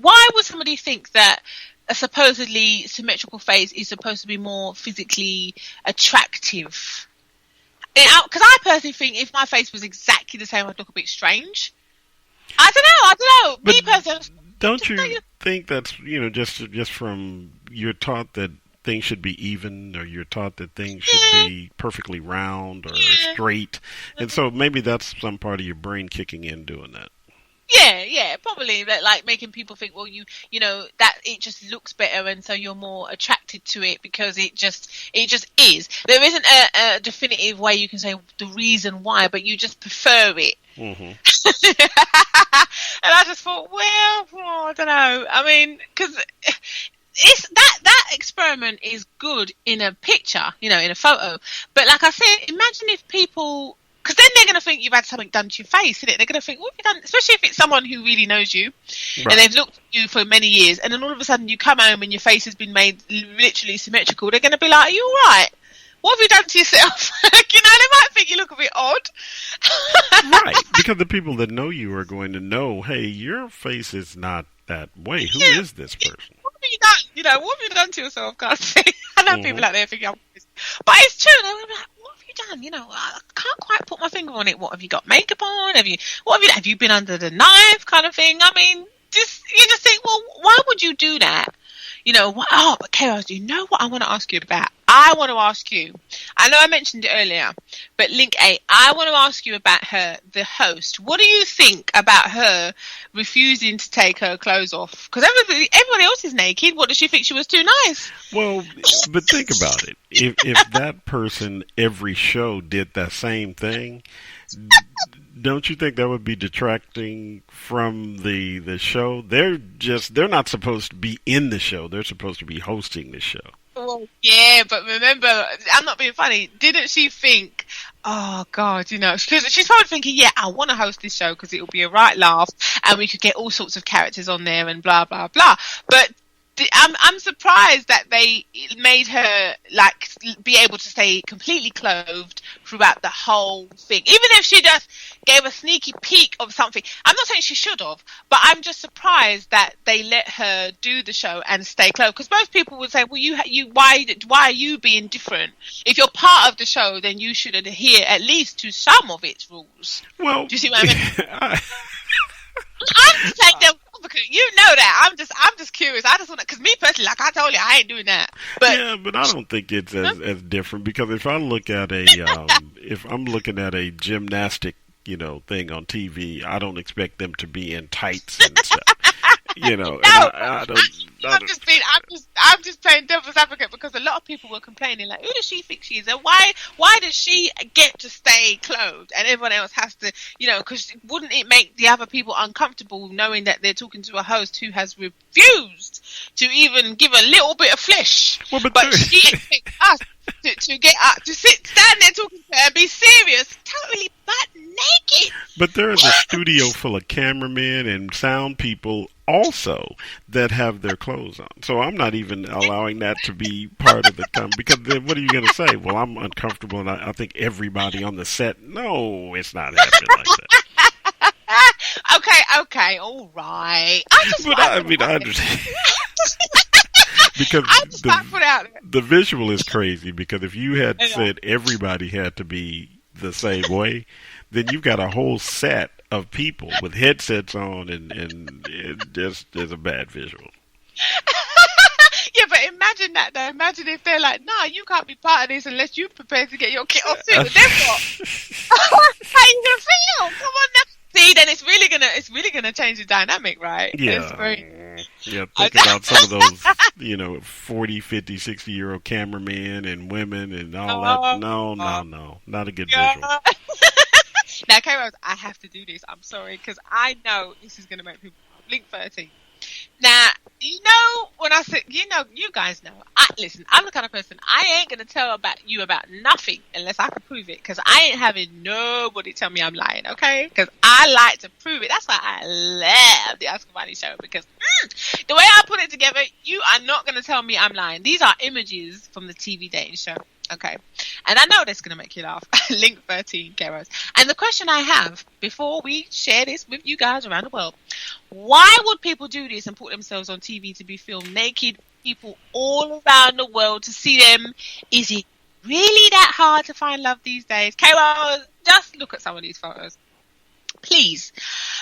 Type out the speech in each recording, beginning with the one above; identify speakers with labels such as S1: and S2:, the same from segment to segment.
S1: why would somebody think that a supposedly symmetrical face is supposed to be more physically attractive? Because I personally think if my face was exactly the same, I'd look a bit strange. I don't know.
S2: But
S1: me personally,
S2: don't you think that's, just from, you're taught that things should be even, or you're taught that things should be perfectly round or straight, and so maybe that's some part of your brain kicking in doing that.
S1: Yeah, probably that, like making people think, well, you know that it just looks better, and so you're more attracted to it because it just is. There isn't a definitive way you can say the reason why, but you just prefer it. Mm-hmm. And I just thought, well, I don't know. I mean, because it's that experiment is good in a picture, in a photo. But like I said, imagine if people. Because then they're going to think you've had something done to your face, isn't it? They're going to think, what have you done? Especially if it's someone who really knows you, right, and they've looked at you for many years, and then all of a sudden you come home and your face has been made literally symmetrical. They're going to be like, are you all right? What have you done to yourself? They might think you look a bit odd.
S2: Right, because the people that know you are going to know, hey, your face is not that way. Who is this person?
S1: What have you done? What have you done to yourself? Kind of thing. I know people out there think, but it's true. They're like, done, I can't quite put my finger on it. What have you got makeup on? Have you been under the knife, kind of thing? I mean, you just think, well, why would you do that? But Kara, do you know what I want to ask you about? I want to ask you, I know I mentioned it earlier, but Link 8, I want to ask you about the host. What do you think about her refusing to take her clothes off? Because everybody else is naked. What, does she think she was too nice?
S2: Well, but think about it. If that person every show did that same thing, don't you think that would be detracting from the show? They're not supposed to be in the show. They're supposed to be hosting the show.
S1: Well, yeah, but remember, I'm not being funny. Didn't she think, oh, God, because she's probably thinking, yeah, I want to host this show because it will be a right laugh and we could get all sorts of characters on there and blah, blah, blah. But I'm surprised that they made her be able to stay completely clothed throughout the whole thing. Even if she just gave a sneaky peek of something. I'm not saying she should have, but I'm just surprised that they let her do the show and stay clothed. Because most people would say, well, why are you being different? If you're part of the show, then you should adhere at least to some of its rules.
S2: Well,
S1: do you see what I mean? I'm just saying that. You know that. I'm just curious. I just want to, because me personally, like I told you, I ain't doing that.
S2: But I don't think it's as different, because if I look at if I'm looking at a gymnastic, thing on TV, I don't expect them to be in tights and stuff. No, I'm just playing devil's advocate, because a lot of people were complaining, like, who does she think she is? And why does she get to stay clothed and everyone else has to, because wouldn't it make the other people uncomfortable knowing that they're talking to a host who has refused to even give a little bit of flesh? Well,
S1: but she expects us to get up, to stand there talking to her and be serious, totally butt naked.
S2: But there is a studio full of cameramen and sound people also that have their clothes on. So I'm not even allowing that to be part of the because then what are you going to say? Well, I'm uncomfortable, and I think everybody on the set. No, it's not happening like that.
S1: Okay, all right.
S2: I understand. Because the visual is crazy, because if you had said everybody had to be the same way, then you've got a whole set of people with headsets on, and it just is a bad visual.
S1: Yeah, but imagine that though. Imagine if they're like, nah, you can't be part of this unless you're prepared to get your kit off too. But then what? How you gonna feel? Come on now. See, then it's really gonna change the dynamic, right?
S2: Yeah. Yeah, think about some of those, 40, 50, 60-year-old cameramen and women and all that. No, not a good visual.
S1: Now, K-Rose, I have to do this. I'm sorry, because I know this is going to make people blink 13. Now, when I say, you guys know, listen, I'm the kind of person, I ain't going to tell you about nothing unless I can prove it, because I ain't having nobody tell me I'm lying, okay? Because I like to prove it. That's why I love the Ask Avani Show, because the way I put it together, you are not going to tell me I'm lying. These are images from the TV dating show. Okay. And I know that's going to make you laugh. Link 13, Keros. And the question I have, before we share this with you guys around the world, why would people do this and put themselves on TV to be filmed naked, people all around the world to see them? Is it really that hard to find love these days? Keros, just look at some of these photos. Please.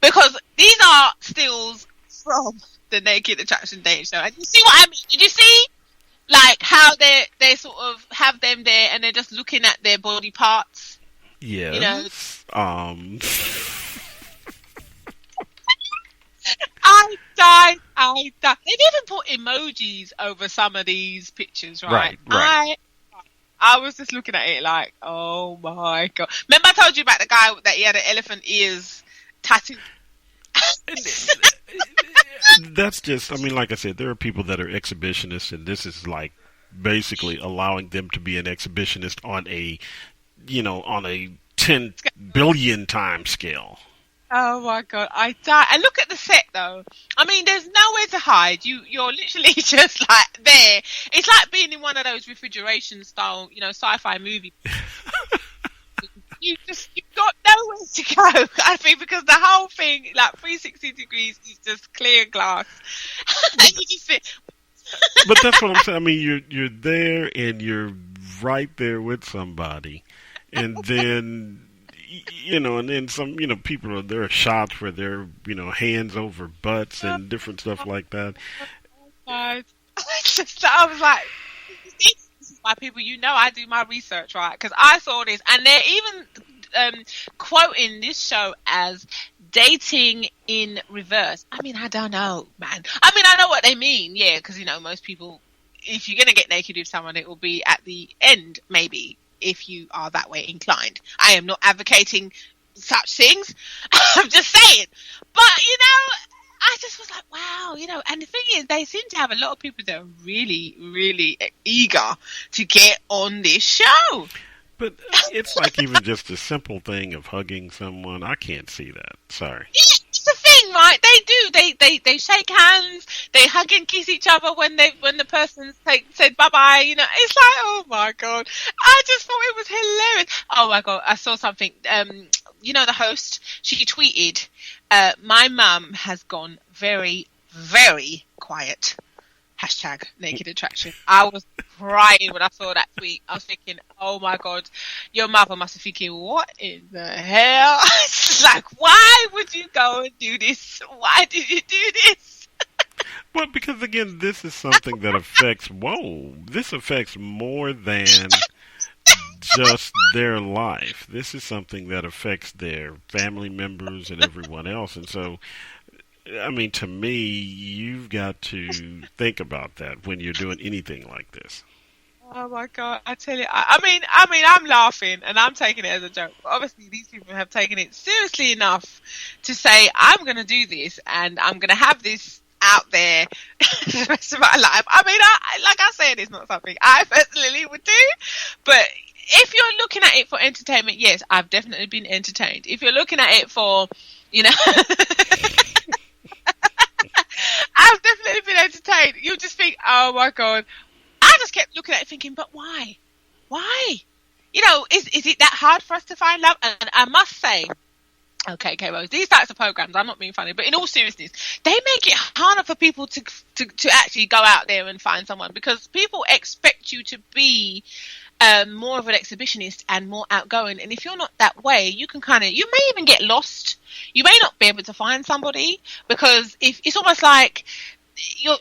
S1: Because these are stills from the Naked Attraction dating show. And you see what I mean? Did you see? Like how they sort of have them there and they're just looking at their body parts.
S2: Yes.
S1: You know? I died. They've even put emojis over some of these pictures, right?
S2: Right.
S1: I was just looking at it like, oh my God. Remember I told you about the guy that he had an elephant ears tattoo?
S2: That's just, I mean, like I said, there are people that are exhibitionists, and this is like basically allowing them to be an exhibitionist on a, on a 10 billion time scale.
S1: Oh my God, I die. And look at the set though. I mean, there's nowhere to hide. You're literally just like there. It's like being in one of those refrigeration style, sci-fi movies. You've got nowhere to go, I think, because the whole thing, like 360 degrees, is just clear glass. And you just sit.
S2: But that's what I'm saying. I mean, you're there and you're right there with somebody, and then and then some people are there are shots where they're hands over butts and different stuff like that.
S1: I was like, this is why people, I do my research, right? Because I saw this, and they're even quoting this show as dating in reverse. I mean, I don't know, man. I mean, I know what they mean, yeah, because most people, if you're gonna get naked with someone, it will be at the end, maybe, if you are that way inclined. I am not advocating such things. I'm just saying. But I just was like, wow, and the thing is, they seem to have a lot of people that are really, really eager to get on this show.
S2: But it's like even just a simple thing of hugging someone. I can't see that. Sorry.
S1: Yeah, it's a thing, right? They do. They shake hands. They hug and kiss each other when the person said bye-bye. It's like, oh my God. I just thought it was hilarious. Oh my God. I saw something. The host, she tweeted, my mum has gone very, very quiet. Hashtag naked attraction. I was crying when I saw that tweet. I was thinking, oh my God, your mother must be thinking, what in the hell? It's like, why would you go and do this? Why did you do this?
S2: Well, because again, this is something that affects, this affects more than just their life. This is something that affects their family members and everyone else. And so, I mean, to me, you've got to think about that when you're doing anything like this.
S1: Oh my God, I tell you, I mean, I'm laughing and I'm taking it as a joke. But obviously, these people have taken it seriously enough to say, I'm going to do this and I'm going to have this out there the rest of my life. I mean, like I said, it's not something I personally would do, but if you're looking at it for entertainment, yes, I've definitely been entertained. If you're looking at it for, I've definitely been entertained. You just think, oh my God. I just kept looking at it thinking, but why? Why? Is it that hard for us to find love? And I must say, okay, Rose, these types of programs, I'm not being funny, but in all seriousness, they make it harder for people to actually go out there and find someone, because people expect you to be more of an exhibitionist and more outgoing. And if you're not that way, you may even get lost. You may not be able to find somebody, because if it's almost like you're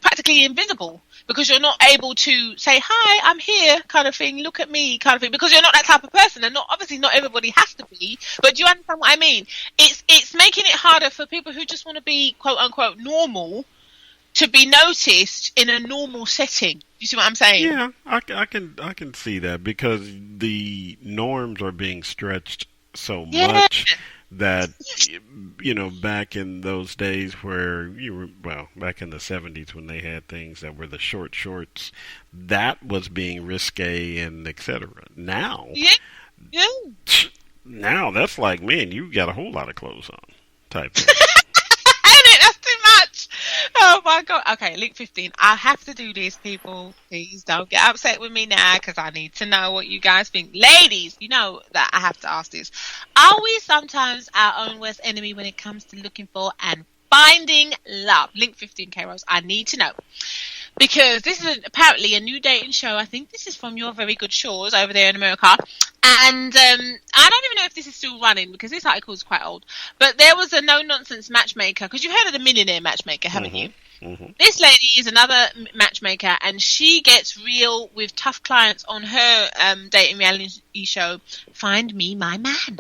S1: practically invisible, because you're not able to say, hi, I'm here, kind of thing, look at me, kind of thing, because you're not that type of person. And obviously not everybody has to be, but do you understand what I mean? It's making it harder for people who just want to be quote unquote normal to be noticed in a normal setting. You see what I'm saying?
S2: Yeah, I can see that, because the norms are being stretched so much that, back in those days where back in the 70s when they had things that were the short shorts, that was being risque and etc. Now, now that's like, man, you got a whole lot of clothes on type thing.
S1: That's too much. Oh my God. okay, link 15. I have to do this, people. Please don't get upset with me now because I need to know what you guys think. Ladies, you know that I have to ask this. Are we sometimes our own worst enemy when it comes to looking for and finding love? Link 15, K-Rose. I need to know. Because this is apparently a new dating show. I think this is from your very good shores over there in America. And I don't even know if this is still running because this article is quite old. But there was a no-nonsense matchmaker. Because you've heard of the millionaire matchmaker, haven't you? Mm-hmm. This lady is another matchmaker. And she gets real with tough clients on her dating reality show, Find Me My Man.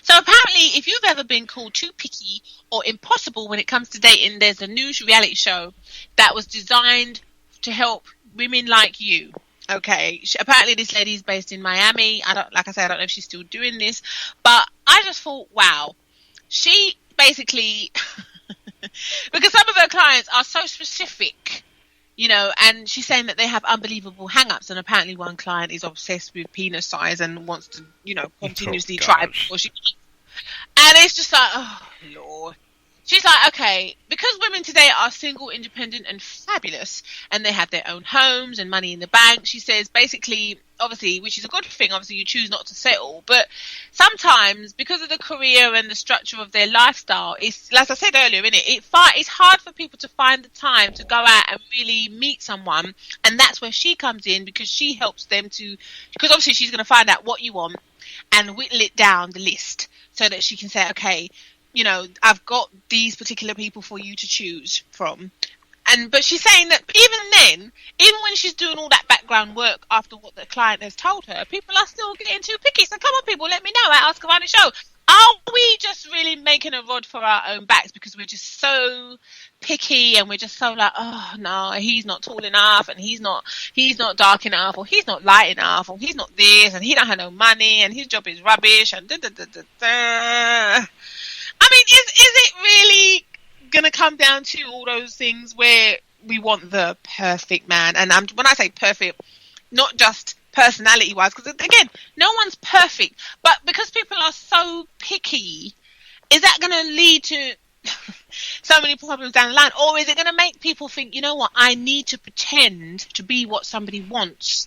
S1: So apparently, if you've ever been called too picky or impossible when it comes to dating, there's a new reality show that was designed to help women like you. Okay, apparently this lady is based in Miami. I don't know if she's still doing this, but I just thought, wow, she basically, because some of her clients are so specific, you know, and she's saying that they have unbelievable hang-ups, and apparently one client is obsessed with penis size and wants to, you know, continuously try before she eats. And it's just like, oh, Lord. She's like, okay, because women today are single, independent, and fabulous, and they have their own homes and money in the bank, she says, basically, obviously, which is a good thing, obviously, you choose not to settle, but sometimes, because of the career and the structure of their lifestyle, it's, as I said earlier, it's hard for people to find the time to go out and really meet someone, and that's where she comes in, because she helps them to, because obviously she's going to find out what you want, and whittle it down the list, so that she can say, okay, you know, I've got these particular people for you to choose from. But she's saying that even when she's doing all that background work after what the client has told her, people are still getting too picky. So come on, people, let me know at Ask Avani Show. Are we just really making a rod for our own backs because we're just so picky and we're just so like, oh no, he's not tall enough and he's not dark enough, or he's not light enough, or he's not this, and he don't have no money and his job is rubbish and da-da-da-da-da. I mean, is it really going to come down to all those things where we want the perfect man? And when I say perfect, not just personality-wise, because again, no one's perfect. But because people are so picky, is that going to lead to so many problems down the line? Or is it going to make people think, you know what, I need to pretend to be what somebody wants,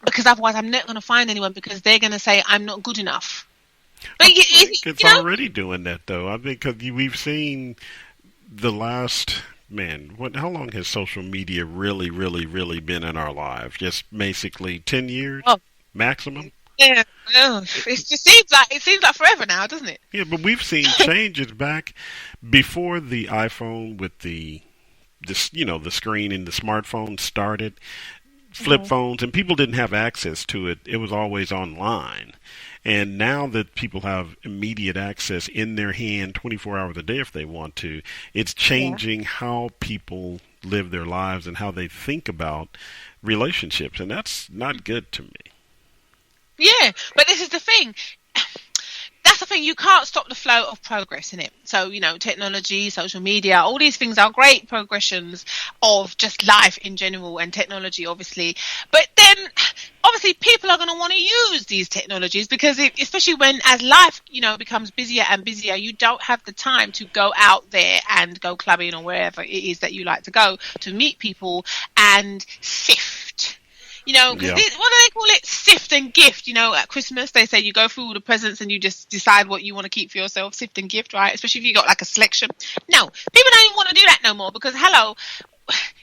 S1: because otherwise I'm not going to find anyone because they're going to say I'm not good enough? But
S2: I think it's already doing that, though. I think because we've seen the last, how long has social media really, really, really been in our lives? Just basically 10 years maximum?
S1: Yeah, it just seems like forever now, doesn't it?
S2: Yeah, but we've seen changes back before the iPhone with the screen and the smartphone started, flip phones, and people didn't have access to it. It was always online. And now that people have immediate access in their hand 24 hours a day if they want to, it's changing how people live their lives and how they think about relationships. And that's not good to me.
S1: Yeah, but this is the thing. That's the thing. You can't stop the flow of progress in it. So, you know, technology, social media, all these things are great progressions of just life in general, and technology, obviously. But then, obviously, people are going to want to use these technologies because, especially when, as life, you know, becomes busier and busier, you don't have the time to go out there and go clubbing or wherever it is that you like to go to meet people and sift. You know, because what do they call it? Sift and gift. You know, at Christmas, they say you go through all the presents and you just decide what you want to keep for yourself. Sift and gift, right? Especially if you got like a selection. No, people don't even want to do that no more because, hello,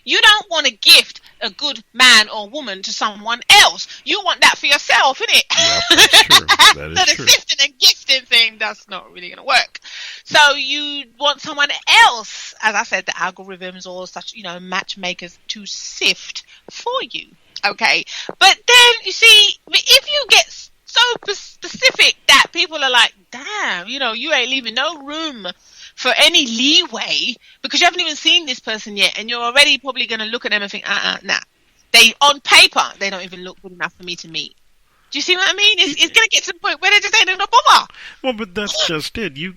S1: you don't want to gift a good man or woman to someone else. You want that for yourself, innit?
S2: Yeah, that's true. That is
S1: so the sifting and gifting thing, that's not really going to work. So you want someone else, as I said, the algorithms or such, you know, matchmakers to sift for you. Okay, but then you see, if you get so specific that people are like, damn, you know, you ain't leaving no room for any leeway because you haven't even seen this person yet, and you're already probably going to look at them and think, nah. They, on paper, they don't even look good enough for me to meet. Do you see what I mean? It's going to get to the point where they just ain't gonna bother.
S2: Well, but that's just it. You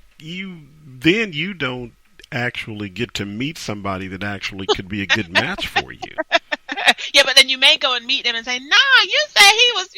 S2: don't actually get to meet somebody that actually could be a good match for you.
S1: Yeah, but then you may go and meet them and say, nah, you say he was,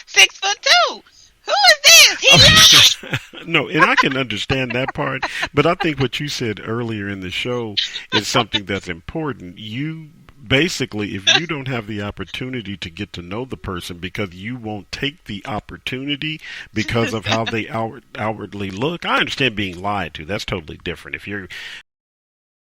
S1: 6'2". Who is this? He lied.
S2: No, and I can understand that part, but I think what you said earlier in the show is something that's important. You basically, if you don't have the opportunity to get to know the person because you won't take the opportunity because of how they outwardly look, I understand being lied to. That's totally different. If you're